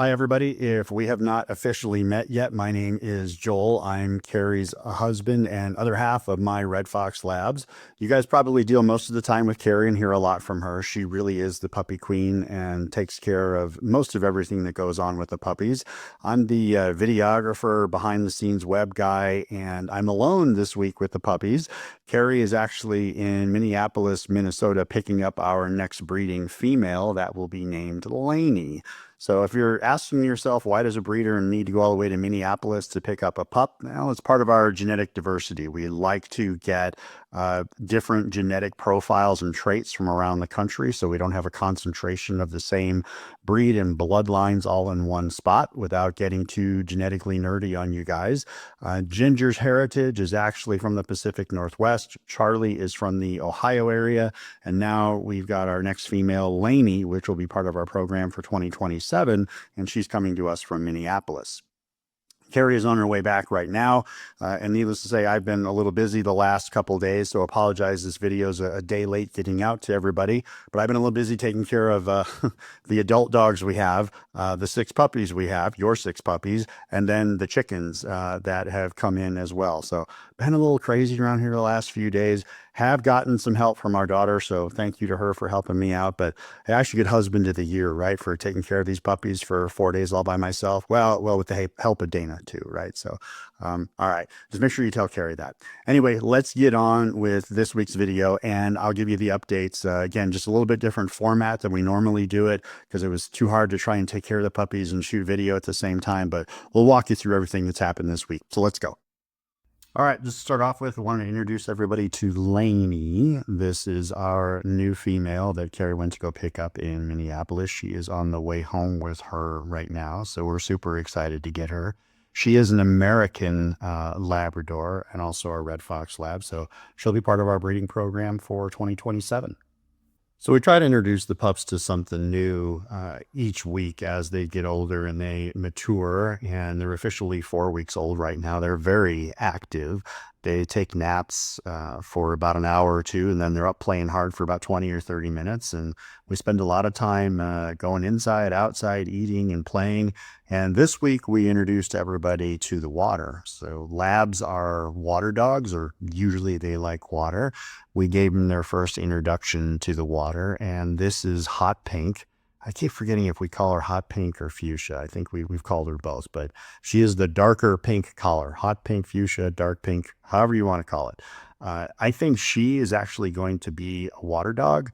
Hi, everybody. If we have not officially met yet, my name is Joel. I'm Carrie's husband and other half of my Red Fox Labs. You guys probably deal most of the time with Kerri and hear a lot from her. She really is the puppy queen and takes care of most of everything that goes on with the puppies. I'm the videographer, behind the scenes web guy, and I'm alone this week with the puppies. Kerri is actually in Minneapolis, Minnesota, picking up our next breeding female that will be named Lainey. So if you're asking yourself, why does a breeder need to go all the way to Minneapolis to pick up a pup? Well, it's part of our genetic diversity. We like to get different genetic profiles and traits from around the country so we don't have a concentration of the same breed and bloodlines all in one spot without getting too genetically nerdy on you guys. Ginger's heritage is actually from the Pacific Northwest. Charlie is from the Ohio area. And now we've got our next female, Lainey, which will be part of our program for 2027, and she's coming to us from Minneapolis. Kerri is on her way back right now, and needless to say, I've been a little busy the last couple days, so apologize. This video is a day late getting out to everybody, but I've been a little busy taking care of the adult dogs we have, the 6 puppies we have, your 6 puppies, and then the chickens that have come in as well. So been a little crazy around here the last few days. Have gotten some help from our daughter, so thank you to her for helping me out. But I should get husband of the year, right, for taking care of these puppies for 4 days all by myself. Well, with the help of Dana too, right? So, all right, just make sure you tell Kerri that. Anyway, let's get on with this week's video, and I'll give you the updates. Again, just a little bit different format than we normally do it because it was too hard to try and take care of the puppies and shoot video at the same time. But we'll walk you through everything that's happened this week. So let's go. All right, just to start off with, I want to introduce everybody to Lainey. This is our new female that Kerri went to go pick up in Minneapolis. She is on the way home with her right now, so we're super excited to get her. She is an American Labrador and also a Red Fox Lab, so she'll be part of our breeding program for 2027. So we try to introduce the pups to something new each week as they get older and they mature, and they're officially 4 weeks old right now. They're very active. They take naps for about an hour or two, and then they're up playing hard for about 20 or 30 minutes. And we spend a lot of time going inside, outside, eating and playing. And this week we introduced everybody to the water. So labs are water dogs, or usually they like water. We gave them their first introduction to the water, and this is Hot Pink. I keep forgetting if we call her Hot Pink or Fuchsia. I think we've called her both, but she is the darker pink color. Hot Pink, Fuchsia, dark pink, however you want to call it. I think she is actually going to be a water dog.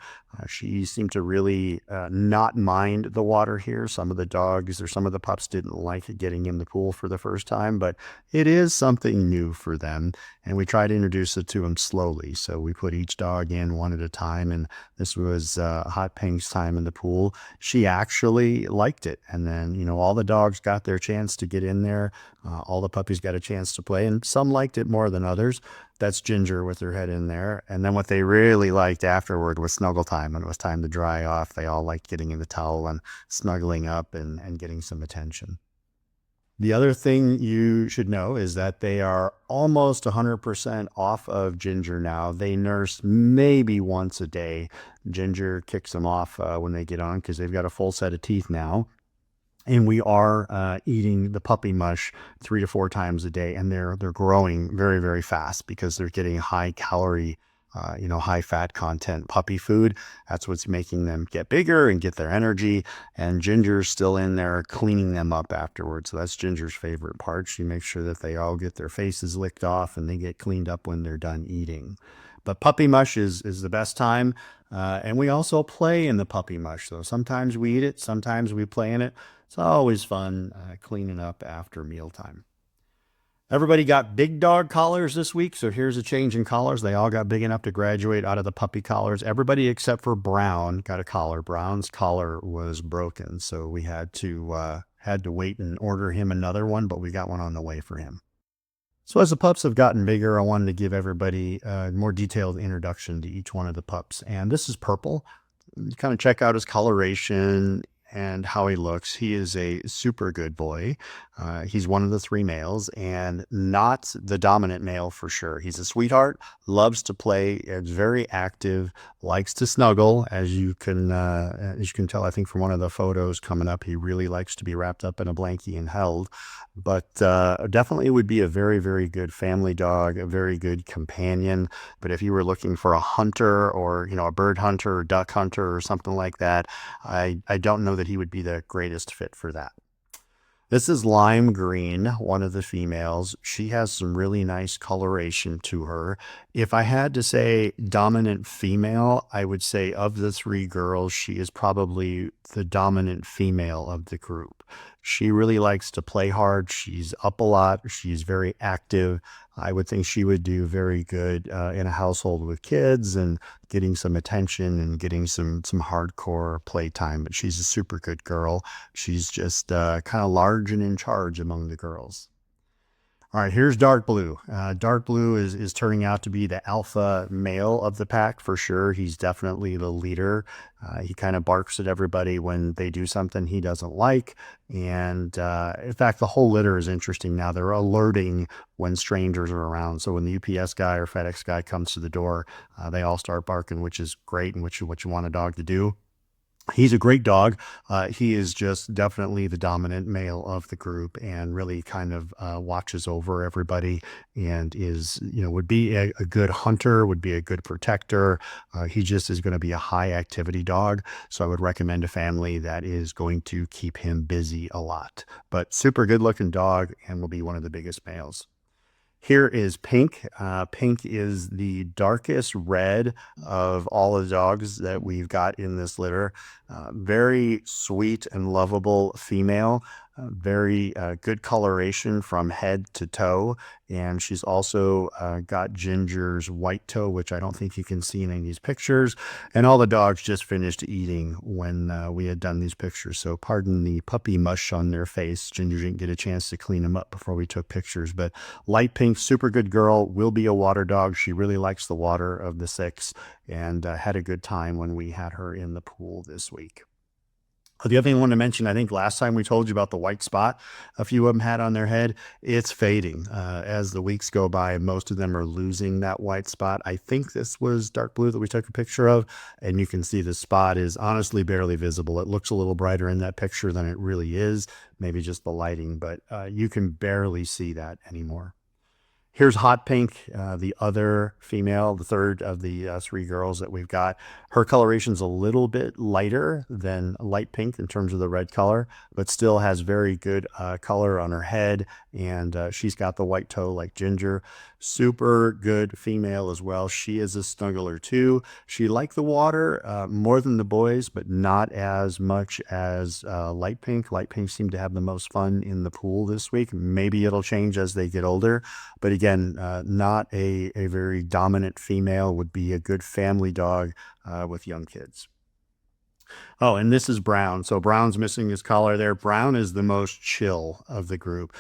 She seemed to really not mind the water here. Some of the dogs or some of the pups didn't like it getting in the pool for the first time, but it is something new for them. And we try to introduce it to them slowly. So we put each dog in one at a time. And this was Hot Pink's time in the pool. She actually liked it. And then, all the dogs got their chance to get in there. All the puppies got a chance to play, and some liked it more than others. That's Ginger with her head in there. And then what they really liked afterward was snuggle time. When it was time to dry off, they all liked getting in the towel and snuggling up and getting some attention. The other thing you should know is that they are almost 100% off of Ginger now. They nurse maybe once a day. Ginger kicks them off when they get on because they've got a full set of teeth now. And we are eating the puppy mush 3 to 4 times a day, and they're growing very, very fast because they're getting high calorie, high fat content puppy food. That's what's making them get bigger and get their energy. And Ginger's still in there cleaning them up afterwards. So that's Ginger's favorite part. She makes sure that they all get their faces licked off and they get cleaned up when they're done eating. But puppy mush is the best time. And we also play in the puppy mush. So sometimes we eat it, sometimes we play in it. It's always fun cleaning up after mealtime. Everybody got big dog collars this week, so here's a change in collars. They all got big enough to graduate out of the puppy collars. Everybody except for Brown got a collar. Brown's collar was broken, so we had to wait and order him another one, but we got one on the way for him. So as the pups have gotten bigger, I wanted to give everybody a more detailed introduction to each one of the pups. And this is Purple. You kind of check out his coloration and how he looks, he is a super good boy. He's one of the three males and not the dominant male for sure. He's a sweetheart, loves to play, is very active, likes to snuggle, as you can tell, I think from one of the photos coming up, he really likes to be wrapped up in a blankie and held. But definitely would be a very, very good family dog, a very good companion. But if you were looking for a hunter or, a bird hunter or duck hunter or something like that, I don't know that he would be the greatest fit for that. This is lime green, one of the females. She has some really nice coloration to her. If I had to say dominant female, I would say of the three girls, she is probably the dominant female of the group. She really likes to play hard. She's up a lot. She's very active. I would think she would do very good in a household with kids and getting some attention and getting some hardcore playtime. But she's a super good girl. She's just kind of large and in charge among the girls. All right, here's Dark Blue. Dark Blue is turning out to be the alpha male of the pack for sure. He's definitely the leader. He kind of barks at everybody when they do something he doesn't like. And in fact, the whole litter is interesting now. They're alerting when strangers are around. So when the UPS guy or FedEx guy comes to the door, they all start barking, which is great and what you want a dog to do. He's a great dog. He is just definitely the dominant male of the group and really kind of watches over everybody and would be a good hunter, would be a good protector. He just is going to be a high activity dog. So I would recommend a family that is going to keep him busy a lot. But super good looking dog and will be one of the biggest males. Here is Pink. Pink is the darkest red of all the dogs that we've got in this litter. Very sweet and lovable female. Very good coloration from head to toe. And she's also got Ginger's white toe, which I don't think you can see in any of these pictures. And all the dogs just finished eating when we had done these pictures. So pardon the puppy mush on their face. Ginger didn't get a chance to clean them up before we took pictures. But light pink, super good girl, will be a water dog. She really likes the water of the six and had a good time when we had her in the pool this week. The other thing I want to mention, I think last time we told you about the white spot a few of them had on their head, it's fading. As the weeks go by, most of them are losing that white spot. I think this was Dark Blue that we took a picture of, and you can see the spot is honestly barely visible. It looks a little brighter in that picture than it really is, maybe just the lighting, but you can barely see that anymore. Here's Hot Pink, the other female, the third of the three girls that we've got. Her coloration's a little bit lighter than light pink in terms of the red color, but still has very good color on her head, and she's got the white toe like Ginger. Super good female as well. She is a snuggler too. She liked the water more than the boys, but not as much as light pink. Light pink seemed to have the most fun in the pool this week. Maybe it'll change as they get older, but again, not a very dominant female, would be a good family dog with young kids. Oh, and this is Brown. So Brown's missing his collar there. Brown is the most chill of the group.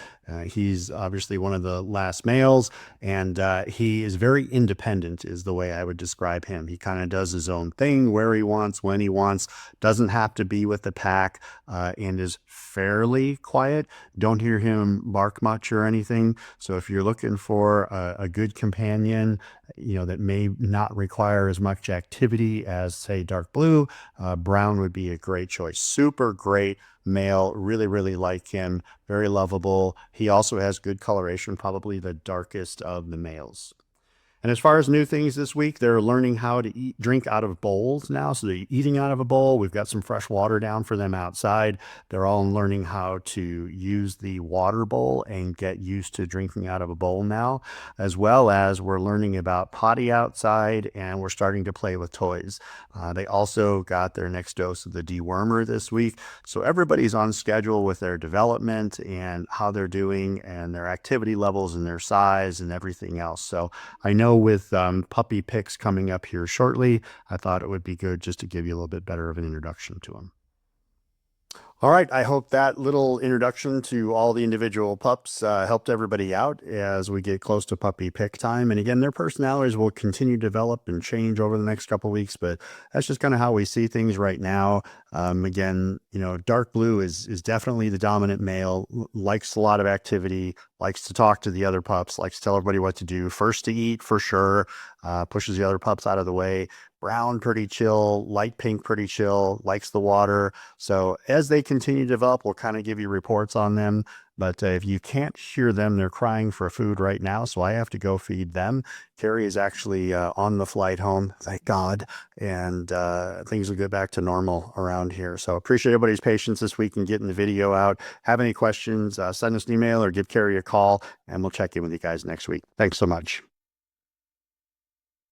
He's obviously one of the last males, and he is very independent is the way I would describe him. He kind of does his own thing where he wants, when he wants, doesn't have to be with the pack, and is fairly quiet. Don't hear him bark much or anything. So if you're looking for a good companion, that may not require as much activity as, say, Dark Blue, Brown would be a great choice. Super great male, really, really like him, very lovable. He also has good coloration, probably the darkest of the males. And as far as new things this week, they're learning how to drink out of bowls now. So they're eating out of a bowl. We've got some fresh water down for them outside. They're all learning how to use the water bowl and get used to drinking out of a bowl now, as well as we're learning about potty outside and we're starting to play with toys. They also got their next dose of the dewormer this week. So everybody's on schedule with their development and how they're doing and their activity levels and their size and everything else. So I know with puppy picks coming up here shortly, I thought it would be good just to give you a little bit better of an introduction to them. All right. I hope that little introduction to all the individual pups helped everybody out as we get close to puppy pick time. And again, their personalities will continue to develop and change over the next couple of weeks, but that's just kind of how we see things right now. Again, dark blue is definitely the dominant male, likes a lot of activity, likes to talk to the other pups, likes to tell everybody what to do, first to eat for sure, pushes the other pups out of the way. Brown, pretty chill, light pink, pretty chill, likes the water. So as they continue to develop, we'll kind of give you reports on them. But if you can't hear them, they're crying for food right now, so I have to go feed them. Kerri is actually on the flight home, thank God, and things will get back to normal around here. So appreciate everybody's patience this week in getting the video out. Have any questions, send us an email or give Kerri a call, and we'll check in with you guys next week. Thanks so much.